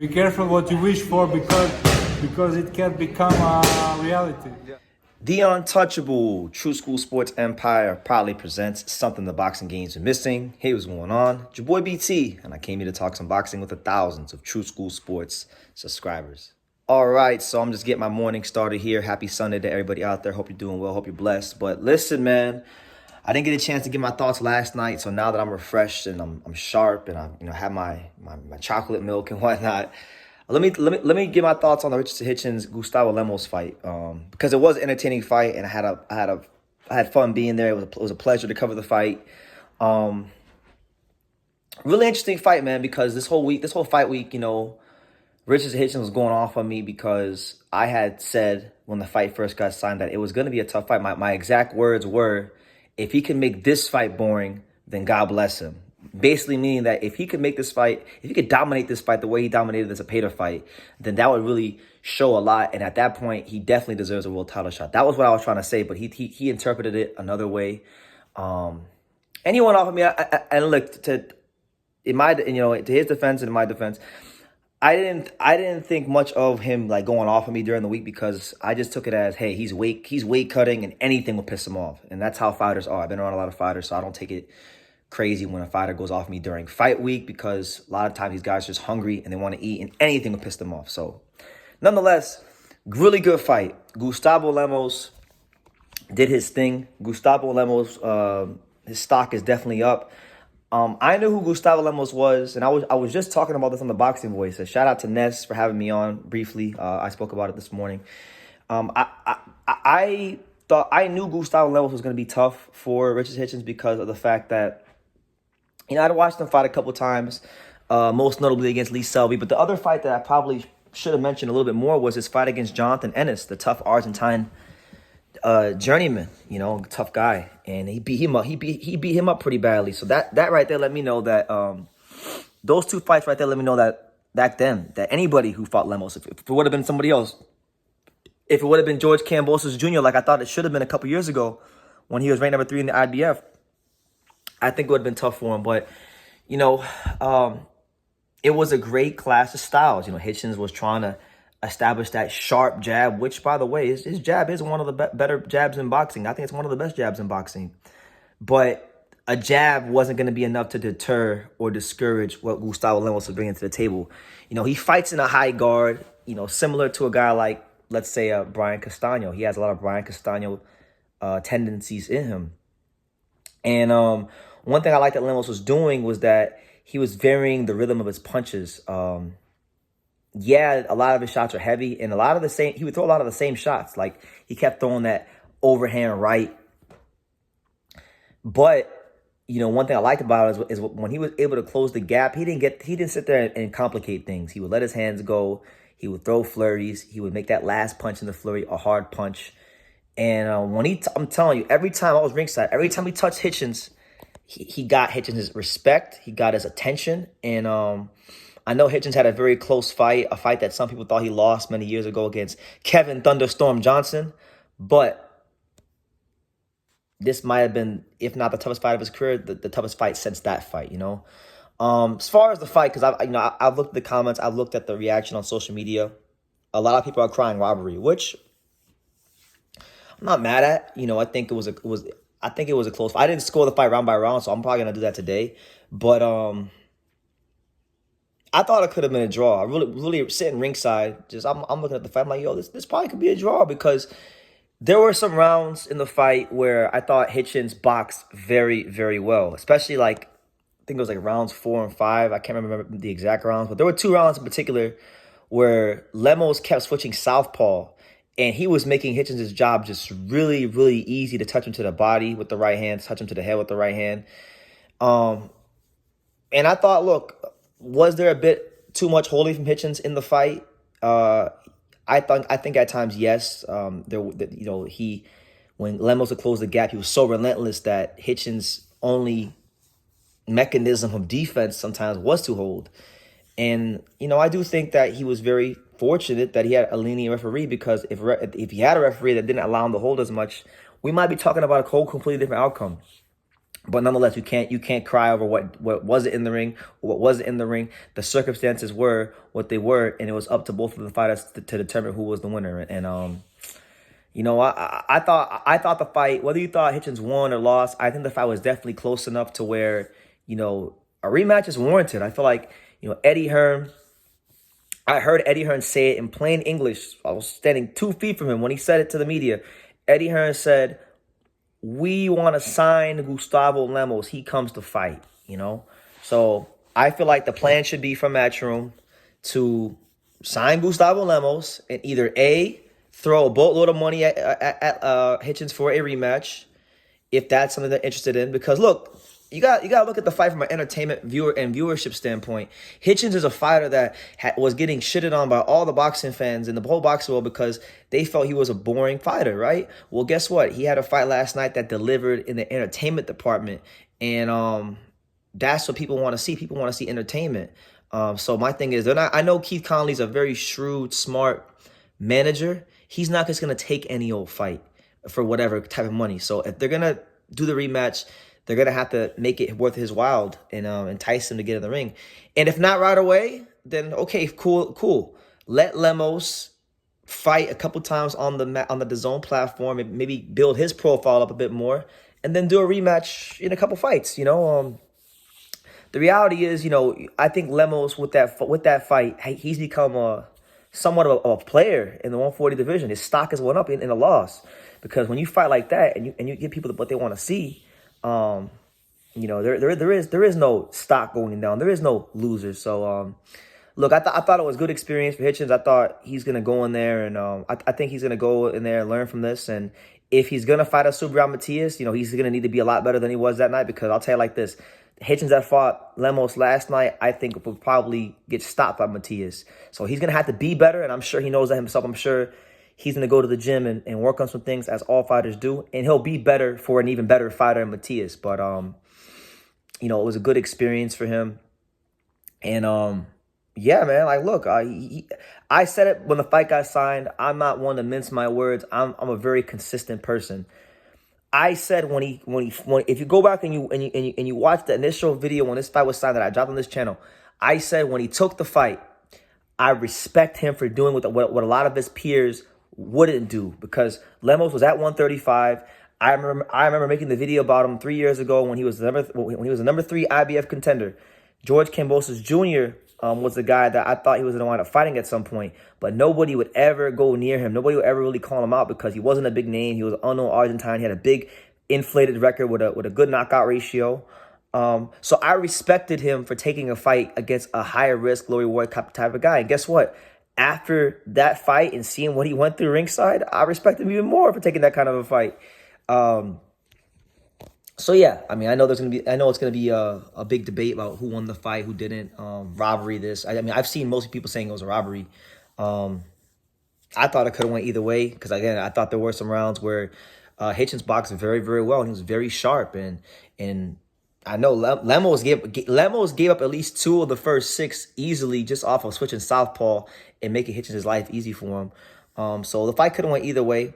Be careful what you wish for because it can become a reality. The Untouchable True School Sports Empire proudly presents something the boxing games are missing. Hey, what's going on? It's your boy BT, and I came here to talk some boxing with the thousands of True School Sports subscribers. All right, so I'm just getting my morning started here. Happy Sunday to everybody out there. Hope you're doing well. Hope you're blessed. But listen, man, I didn't get a chance to get my thoughts last night, so now that I'm refreshed and I'm sharp and I have my chocolate milk and whatnot. Let me give my thoughts on the Richardson Hitchins Gustavo Lemos fight, because it was an entertaining fight and I had fun being there. It was a pleasure to cover the fight. Really interesting fight, man, because this whole fight week, Richardson Hitchins was going off on me because I had said when the fight first got signed that it was going to be a tough fight. My exact words were, if he can make this fight boring, then God bless him. Basically meaning that if he could make this fight, if he could dominate this fight the way he dominated this Zapata fight, then that would really show a lot. And at that point, he definitely deserves a world title shot. That was what I was trying to say, but he interpreted it another way. And he went off of me. And look, to his defense and in my defense, I didn't think much of him like going off of me during the week because I just took it as, hey, he's weight cutting and anything will piss him off. And that's how fighters are. I've been around a lot of fighters, so I don't take it crazy when a fighter goes off me during fight week because a lot of times these guys are just hungry and they want to eat and anything will piss them off. So nonetheless, really good fight. Gustavo Lemos did his thing. Gustavo Lemos, his stock is definitely up. I knew who Gustavo Lemos was, and I was just talking about this on the Boxing Voice. So shout out to Ness for having me on briefly. I spoke about it this morning. I thought I knew Gustavo Lemos was going to be tough for Richardson Hitchins because of the fact that I'd watched him fight a couple times, most notably against Lee Selby. But the other fight that I probably should have mentioned a little bit more was his fight against Jonathan Ennis, the tough Argentine journeyman, tough guy. And he beat him up. He beat him up pretty badly. So that right there let me know that those two fights right there let me know that back then, that anybody who fought Lemos, if it would have been somebody else, if it would have been George Kambosos Jr., like I thought it should have been a couple years ago when he was ranked number 3 in the IBF, I think it would have been tough for him. But, it was a great clash of styles. Hitchins was trying to establish that sharp jab, which, by the way, his jab is one of the better jabs in boxing. I think it's one of the best jabs in boxing. But a jab wasn't going to be enough to deter or discourage what Gustavo Lemos was bringing to the table. He fights in a high guard, similar to a guy like, let's say, Brian Castano. He has a lot of Brian Castano tendencies in him. And one thing I liked that Lemos was doing was that he was varying the rhythm of his punches. Yeah, a lot of his shots are heavy, and he would throw a lot of the same shots. Like, he kept throwing that overhand right. But, one thing I liked about it is when he was able to close the gap, he didn't sit there and complicate things. He would let his hands go. He would throw flurries. He would make that last punch in the flurry a hard punch. And I'm telling you, every time I was ringside, every time he touched Hitchins, he got Hitchins' respect. He got his attention. And I know Hitchins had a very close fight, a fight that some people thought he lost many years ago against Kevin Thunderstorm Johnson. But this might have been, if not the toughest fight of his career, the toughest fight since that fight, As far as the fight, because I've looked at the comments, I've looked at the reaction on social media. A lot of people are crying robbery, which I'm not mad at. I think it was a close fight. I didn't score the fight round by round, so I'm probably gonna do that today. But I thought it could have been a draw. I really sitting ringside, I'm looking at the fight. I'm like, yo, this probably could be a draw because there were some rounds in the fight where I thought Hitchins boxed very, very well, especially I think it was rounds 4 and 5. I can't remember the exact rounds, but there were 2 rounds in particular where Lemos kept switching southpaw. And he was making Hitchins' job just really, really easy to touch him to the body with the right hand, touch him to the head with the right hand. And I thought, look, was there a bit too much holding from Hitchins in the fight? I think at times, yes. When Lemos would close the gap, he was so relentless that Hitchins' only mechanism of defense sometimes was to hold. And, I do think that he was very fortunate that he had a lenient referee because if he had a referee that didn't allow him to hold as much, we might be talking about a whole completely different outcome. But nonetheless, you can't cry over what wasn't in the ring, or what wasn't in the ring. The circumstances were what they were, and it was up to both of the fighters to determine who was the winner. And you know, I thought the fight, whether you thought Hitchins won or lost, I think the fight was definitely close enough to where, you know, a rematch is warranted. I feel like, you know, Eddie Hearn. I heard Eddie Hearn say it in plain English. I was standing 2 feet from him when he said it to the media. Eddie Hearn said, "We want to sign Gustavo Lemos. He comes to fight," you know? So I feel like the plan should be from Matchroom to sign Gustavo Lemos and either A, throw a boatload of money at Hitchins for a rematch, if that's something they're interested in. Because look, you got to look at the fight from an entertainment viewership standpoint. Hitchins is a fighter that was getting shitted on by all the boxing fans in the whole boxing world because they felt he was a boring fighter, right? Well, guess what? He had a fight last night that delivered in the entertainment department, and that's what people want to see. People want to see entertainment. So my thing is, I know Keith Conley's a very shrewd, smart manager. He's not just gonna take any old fight for whatever type of money. So if they're gonna do the rematch, they're going to have to make it worth his while and entice him to get in the ring. And if not right away, then okay, cool. Let Lemos fight a couple times on the DAZN platform and maybe build his profile up a bit more, and then do a rematch in a couple fights, you know. The reality is, you know, I think Lemos with that fight, he's become somewhat of a player in the 140 division. His stock has went up in a loss, because when you fight like that and you give people what they want to see, you know, there is no stock going down. There is no losers. So, look, I thought it was good experience for Hitchins. I thought he's going to go in there and, I think he's going to go in there and learn from this. And if he's going to fight a SUBRIEL Matias, you know, he's going to need to be a lot better than he was that night, because I'll tell you like this, Hitchins that fought Lemos last night, I think will probably get stopped by Matias. So he's going to have to be better. And I'm sure he knows that himself. I'm sure he's going to go to the gym and work on some things, as all fighters do. And he'll be better for an even better fighter in Matias. But, you know, it was a good experience for him. And, yeah, man, like, look, I said it when the fight got signed. I'm not one to mince my words. I'm a very consistent person. I said if you go back and you watch the initial video when this fight was signed that I dropped on this channel, I said when he took the fight, I respect him for doing what a lot of his peers wouldn't do, because Lemos was at 135. I remember making the video about him 3 years ago when he was the number 3 IBF contender. George Kambosos Jr. Was the guy that I thought he was going to wind up fighting at some point, but nobody would ever go near him. Nobody would ever really call him out because he wasn't a big name. He was an unknown Argentine. He had a big inflated record with a good knockout ratio. So I respected him for taking a fight against a higher risk, low reward type of guy. And guess what? After that fight and seeing what he went through ringside, I respect him even more for taking that kind of a fight. So yeah, I mean, I know it's gonna be a big debate about who won the fight, who didn't. Robbery. This. I mean, I've seen most people saying it was a robbery. I thought it could have went either way, because again, I thought there were some rounds where Hitchins boxed very, very well, and he was very sharp. And I know Lemos gave up at least 2 of the first 6 easily, just off of switching southpaw and making Hitchins' life easy for him. So the fight could have went either way.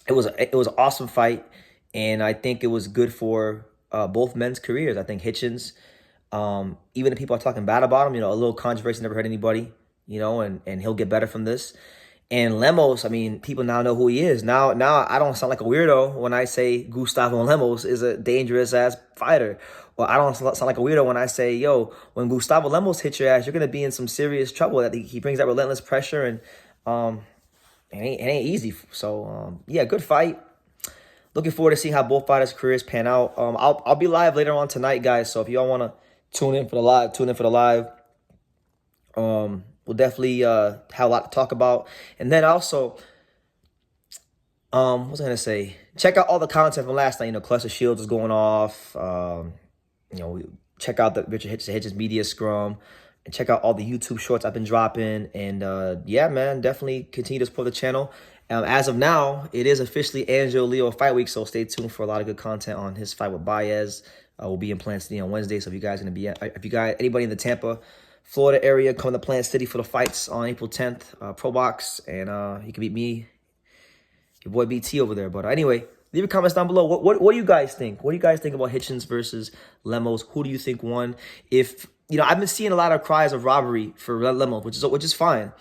It was an awesome fight, and I think it was good for both men's careers. I think Hitchins, even if people are talking bad about him, you know, a little controversy never hurt anybody, you know, and he'll get better from this. And Lemos, I mean, people now know who he is. Now I don't sound like a weirdo when I say Gustavo Lemos is a dangerous-ass fighter. Or I don't sound like a weirdo when I say, yo, when Gustavo Lemos hits your ass, you're going to be in some serious trouble. That he brings that relentless pressure, and it ain't easy. So, yeah, good fight. Looking forward to see how both fighters' careers pan out. I'll be live later on tonight, guys. So if y'all want to tune in for the live. We'll definitely have a lot to talk about. And then also, what was I going to say? Check out all the content from last night. You know, Cluster Shields is going off. You know, check out the Richardson Hitchins media scrum. And check out all the YouTube shorts I've been dropping. And, yeah, man, definitely continue to support the channel. As of now, it is officially Angel Leo Fight Week, so stay tuned for a lot of good content on his fight with Baez. We'll be in Plant City on Wednesday, so if you guys anybody in the Tampa, Florida area, come to Plant City for the fights on April 10th, Pro Box, and you can meet me, your boy BT over there. But anyway, Leave your comments down below. What do you guys think? What do you guys think about Hitchins versus Lemos? Who do you think won? If I've been seeing a lot of cries of robbery for Lemos, which is fine.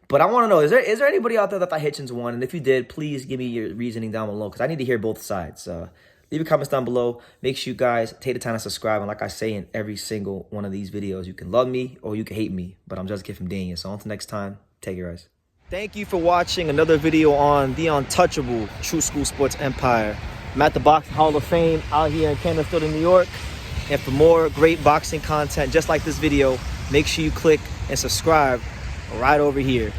But I want to know, is there anybody out there that thought Hitchins won? And if you did, please give me your reasoning down below, because I need to hear both sides. Leave your comments down below. Make sure you guys take the time to subscribe. And like I say in every single one of these videos, you can love me or you can hate me, but I'm just a kid from Dania. So until next time, take care, guys. Thank you for watching another video on the untouchable True School Sports Empire. I'm at the Boxing Hall of Fame out here in Canterfield, New York. And for more great boxing content just like this video, make sure you click and subscribe right over here.